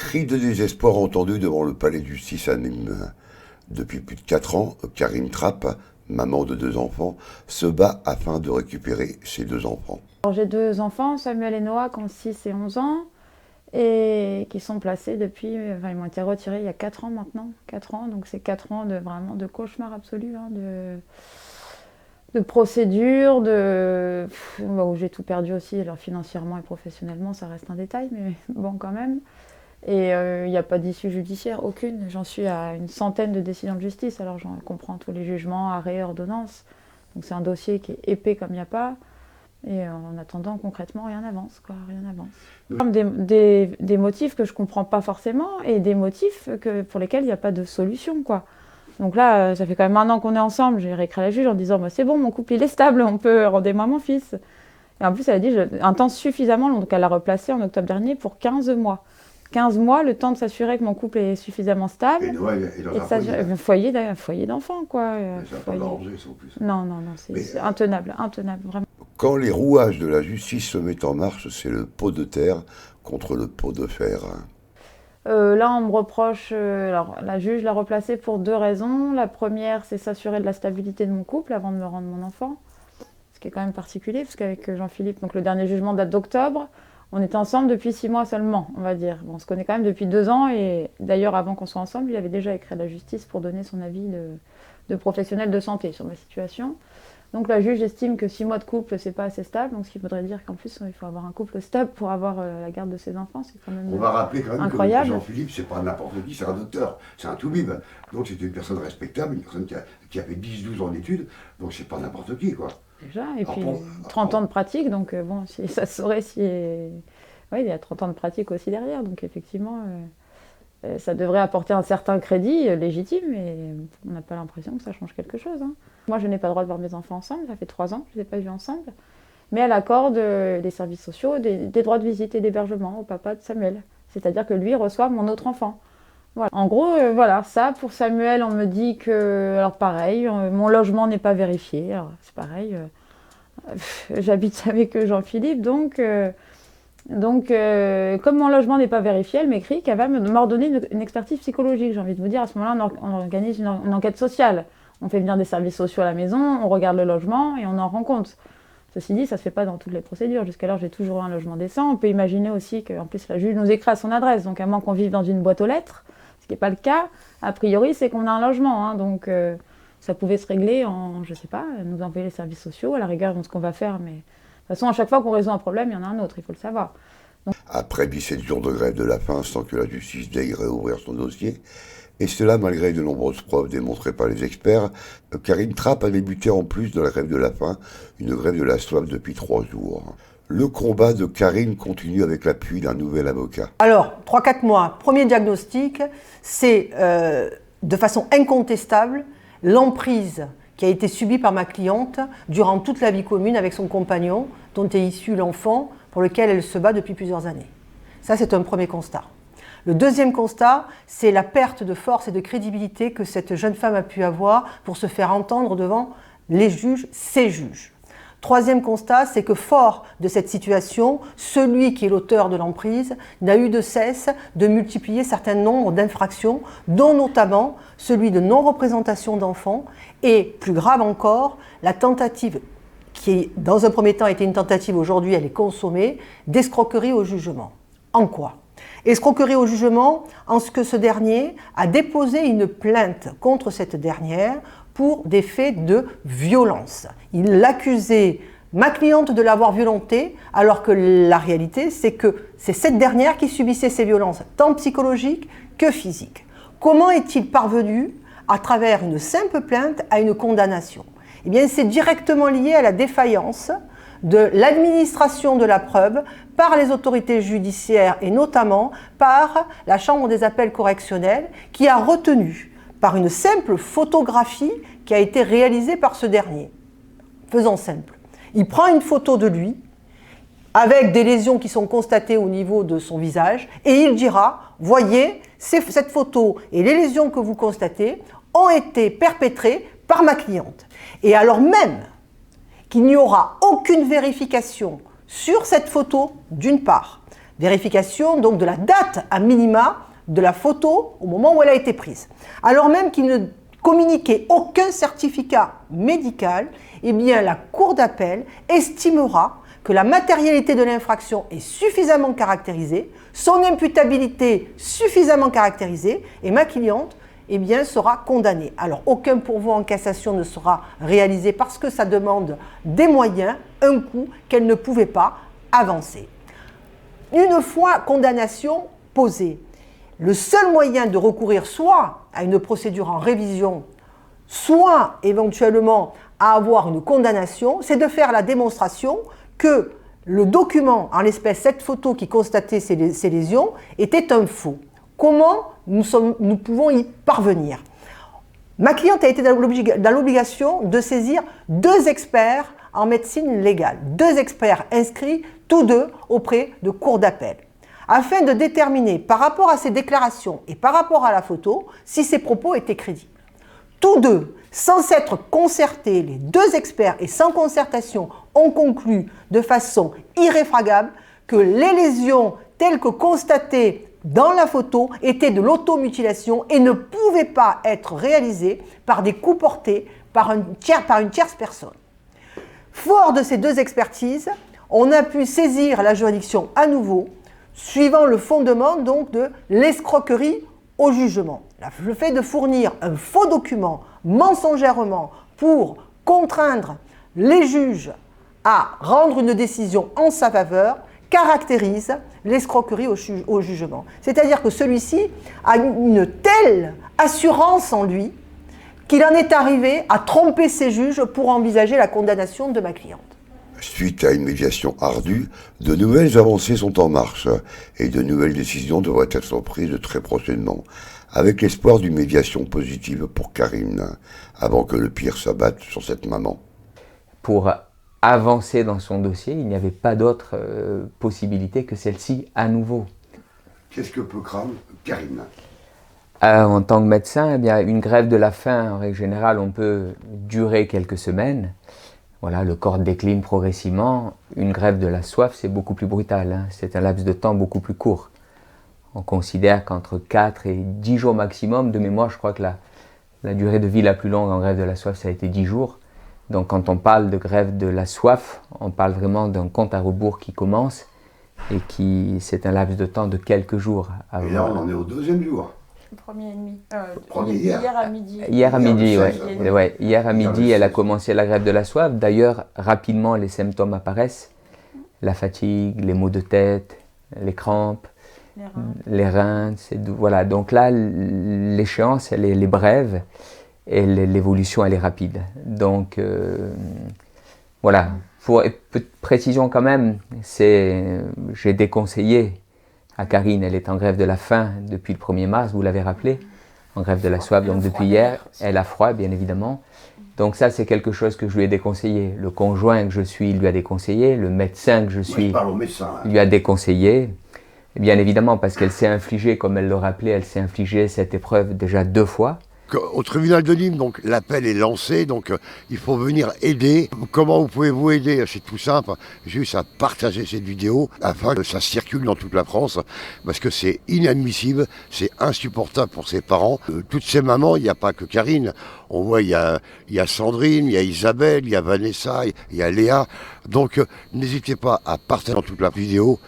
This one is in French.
Cri de désespoir entendu devant le palais de justice à Nîmes. Depuis plus de 4 ans, Karine Trapp, maman de 2 enfants, se bat afin de récupérer ses 2 enfants. J'ai 2 enfants, Samuel et Noah, qui ont 6 et 11 ans, et qui sont placés depuis, ils m'ont été retirés il y a 4 ans maintenant, 4 ans, donc c'est 4 ans de vraiment de cauchemar absolu, hein, de procédures, où j'ai tout perdu aussi, alors financièrement et professionnellement, ça reste un détail, mais bon quand même. Et il n'y a pas d'issue judiciaire, aucune. J'en suis à une centaine de décisions de justice, alors j'en comprends tous les jugements, arrêts, ordonnances. Donc c'est un dossier qui est épais comme il n'y a pas. Et en attendant, concrètement, rien n'avance, quoi, rien n'avance. Des motifs que je ne comprends pas forcément et des motifs pour lesquels il n'y a pas de solution, quoi. Donc là, ça fait quand même 1 an qu'on est ensemble. J'ai réécrit à la juge en disant bah, c'est bon, mon couple il est stable, on peut rendez-moi mon fils. Et en plus, elle a dit un temps suffisamment long, donc elle l'a replacé en octobre dernier pour 15 mois. 15 mois, le temps de s'assurer que mon couple est suffisamment stable. Et Noah est dans un foyer d'enfants, quoi. Ça n'a pas d'arranger, ça, en plus. Non, c'est intenable, vraiment. Quand les rouages de la justice se mettent en marche, c'est le pot de terre contre le pot de fer. Là, on me reproche... alors, la juge l'a replacé pour 2 raisons. La première, c'est s'assurer de la stabilité de mon couple avant de me rendre mon enfant. Ce qui est quand même particulier, parce qu'avec Jean-Philippe, donc le dernier jugement date d'octobre, on était ensemble depuis 6 mois seulement, on va dire. Bon, on se connaît quand même depuis 2 ans, et d'ailleurs, avant qu'on soit ensemble, il avait déjà écrit à la justice pour donner son avis de professionnel de santé sur ma situation. Donc la juge estime que 6 mois de couple, c'est pas assez stable, donc ce qui voudrait dire qu'en plus, il faut avoir un couple stable pour avoir la garde de ses enfants, c'est quand même On va rappeler quand même incroyable. Que Jean-Philippe, c'est pas n'importe qui, c'est un docteur, c'est un toubib. Donc c'est une personne respectable, une personne qui a fait 10-12 ans d'études, donc c'est pas n'importe qui, quoi. Déjà, et puis 30 ans de pratique, donc bon, ça se saurait si... Oui, il y a 30 ans de pratique aussi derrière, donc effectivement, ça devrait apporter un certain crédit légitime, et on n'a pas l'impression que ça change quelque chose. Hein. Moi, je n'ai pas le droit de voir mes enfants ensemble, ça fait 3 ans que je ne les ai pas vus ensemble, mais elle accorde des services sociaux, des droits de visite et d'hébergement au papa de Samuel, c'est-à-dire que lui reçoit mon autre enfant. Voilà. En gros, voilà, ça, pour Samuel, on me dit que, alors pareil, mon logement n'est pas vérifié, alors c'est pareil, j'habite avec Jean-Philippe, donc comme mon logement n'est pas vérifié, elle m'écrit qu'elle va m'ordonner une expertise psychologique. J'ai envie de vous dire, à ce moment-là, on organise une enquête sociale. On fait venir des services sociaux à la maison, on regarde le logement et on en rend compte. Ceci dit, ça ne se fait pas dans toutes les procédures. Jusqu'alors, j'ai toujours eu un logement décent. On peut imaginer aussi qu'en plus, la juge nous écrit à son adresse. Donc, à moins qu'on vive dans une boîte aux lettres, ce qui n'est pas le cas, a priori, c'est qu'on a un logement. Hein. Donc, ça pouvait se régler en, je ne sais pas, nous envoyer les services sociaux. À la rigueur, ce qu'on va faire, mais... De toute façon, à chaque fois qu'on résout un problème, il y en a un autre, il faut le savoir. Donc... Après 17 jours de grève de la faim, sans que la justice veuille réouvrir son dossier, et cela malgré de nombreuses preuves démontrées par les experts, Karine Trapp a débuté en plus de la grève de la faim, une grève de la soif depuis 3 jours. Le combat de Karine continue avec l'appui d'un nouvel avocat. Alors, 3-4 mois, premier diagnostic, c'est de façon incontestable l'emprise qui a été subie par ma cliente durant toute la vie commune avec son compagnon, dont est issu l'enfant, pour lequel elle se bat depuis plusieurs années. Ça, c'est un premier constat. Le deuxième constat, c'est la perte de force et de crédibilité que cette jeune femme a pu avoir pour se faire entendre devant les juges, ses juges. Troisième constat, c'est que fort de cette situation, celui qui est l'auteur de l'emprise n'a eu de cesse de multiplier certains nombres d'infractions, dont notamment celui de non-représentation d'enfants et, plus grave encore, la tentative, qui dans un premier temps était une tentative, aujourd'hui elle est consommée, d'escroquerie au jugement. En quoi ? Escroquerie au jugement en ce que ce dernier a déposé une plainte contre cette dernière pour des faits de violence. Il accusait ma cliente de l'avoir violentée, alors que la réalité, c'est que c'est cette dernière qui subissait ces violences, tant psychologiques que physiques. Comment est-il parvenu, à travers une simple plainte, à une condamnation ? Eh bien, c'est directement lié à la défaillance de l'administration de la preuve par les autorités judiciaires et notamment par la Chambre des appels correctionnels qui a retenu par une simple photographie qui a été réalisée par ce dernier. Faisons simple. Il prend une photo de lui avec des lésions qui sont constatées au niveau de son visage et il dira « Voyez, cette photo et les lésions que vous constatez ont été perpétrées par ma cliente. » Et alors même qu'il n'y aura aucune vérification sur cette photo, d'une part, Vérification donc de la date à minima de la photo au moment où elle a été prise. Alors même qu'il ne communiquait aucun certificat médical, eh bien la Cour d'appel estimera que la matérialité de l'infraction est suffisamment caractérisée, son imputabilité suffisamment caractérisée, et ma cliente eh bien, sera condamnée. Alors aucun pourvoi en cassation ne sera réalisé parce que ça demande des moyens, un coût qu'elle ne pouvait pas avancer. Une fois condamnation posée, le seul moyen de recourir soit à une procédure en révision, soit éventuellement à avoir une condamnation, c'est de faire la démonstration que le document, en l'espèce cette photo qui constatait ces lésions, était un faux. Comment nous pouvons y parvenir? Ma cliente a été dans l'obligation de saisir 2 experts en médecine légale, 2 experts inscrits tous deux auprès de cours d'appel, afin de déterminer par rapport à ses déclarations et par rapport à la photo si ses propos étaient crédibles. Tous deux, sans s'être concertés, les 2 experts et sans concertation, ont conclu de façon irréfragable que les lésions telles que constatées dans la photo étaient de l'automutilation et ne pouvaient pas être réalisées par des coups portés par une tierce personne. Fort de ces 2 expertises, on a pu saisir la juridiction à nouveau, suivant le fondement donc de l'escroquerie au jugement. Le fait de fournir un faux document mensongèrement pour contraindre les juges à rendre une décision en sa faveur caractérise l'escroquerie au jugement. C'est-à-dire que celui-ci a une telle assurance en lui qu'il en est arrivé à tromper ses juges pour envisager la condamnation de ma cliente. Suite à une médiation ardue, de nouvelles avancées sont en marche et de nouvelles décisions devraient être prises très prochainement, avec l'espoir d'une médiation positive pour Karine, avant que le pire s'abatte sur cette maman. Pour avancer dans son dossier, il n'y avait pas d'autre possibilité que celle-ci à nouveau. Qu'est-ce que peut craindre Karine? En tant que médecin, eh bien, une grève de la faim, en règle générale, on peut durer quelques semaines. Voilà, le corps décline progressivement. Une grève de la soif, c'est beaucoup plus brutal, hein. C'est un laps de temps beaucoup plus court. On considère qu'entre 4 et 10 jours maximum, de mémoire, je crois que la durée de vie la plus longue en grève de la soif, ça a été 10 jours. Donc quand on parle de grève de la soif, on parle vraiment d'un compte à rebours qui commence et c'est un laps de temps de quelques jours. Et là, on en est au 2e jour. Le premier et demi. Hier à midi. Hier à midi, oui. Ouais. Hier à midi, elle a commencé la grève de la soif. D'ailleurs, rapidement, les symptômes apparaissent. La fatigue, les maux de tête, les crampes, les reins. Voilà. Donc là, l'échéance, elle est brève et l'évolution, elle est rapide. Donc, voilà. Pour précision quand même, j'ai déconseillé à Karine, elle est en grève de la faim depuis le 1er mars, vous l'avez rappelé, en grève de la soif, donc depuis hier, elle a froid bien évidemment. Donc ça c'est quelque chose que je lui ai déconseillé. Le conjoint que je suis lui a déconseillé, le médecin que je suis lui a déconseillé. Et bien évidemment parce qu'elle s'est infligée, comme elle le rappelait, elle s'est infligée cette épreuve déjà 2 fois. Au tribunal de Nîmes, donc l'appel est lancé, donc il faut venir aider. Comment vous pouvez vous aider? C'est tout simple, juste à partager cette vidéo afin que ça circule dans toute la France, parce que c'est inadmissible, c'est insupportable pour ses parents. Toutes ces mamans, il n'y a pas que Karine, on voit il y a Sandrine, il y a Isabelle, il y a Vanessa, il y a Léa, donc n'hésitez pas à partager dans toute la vidéo.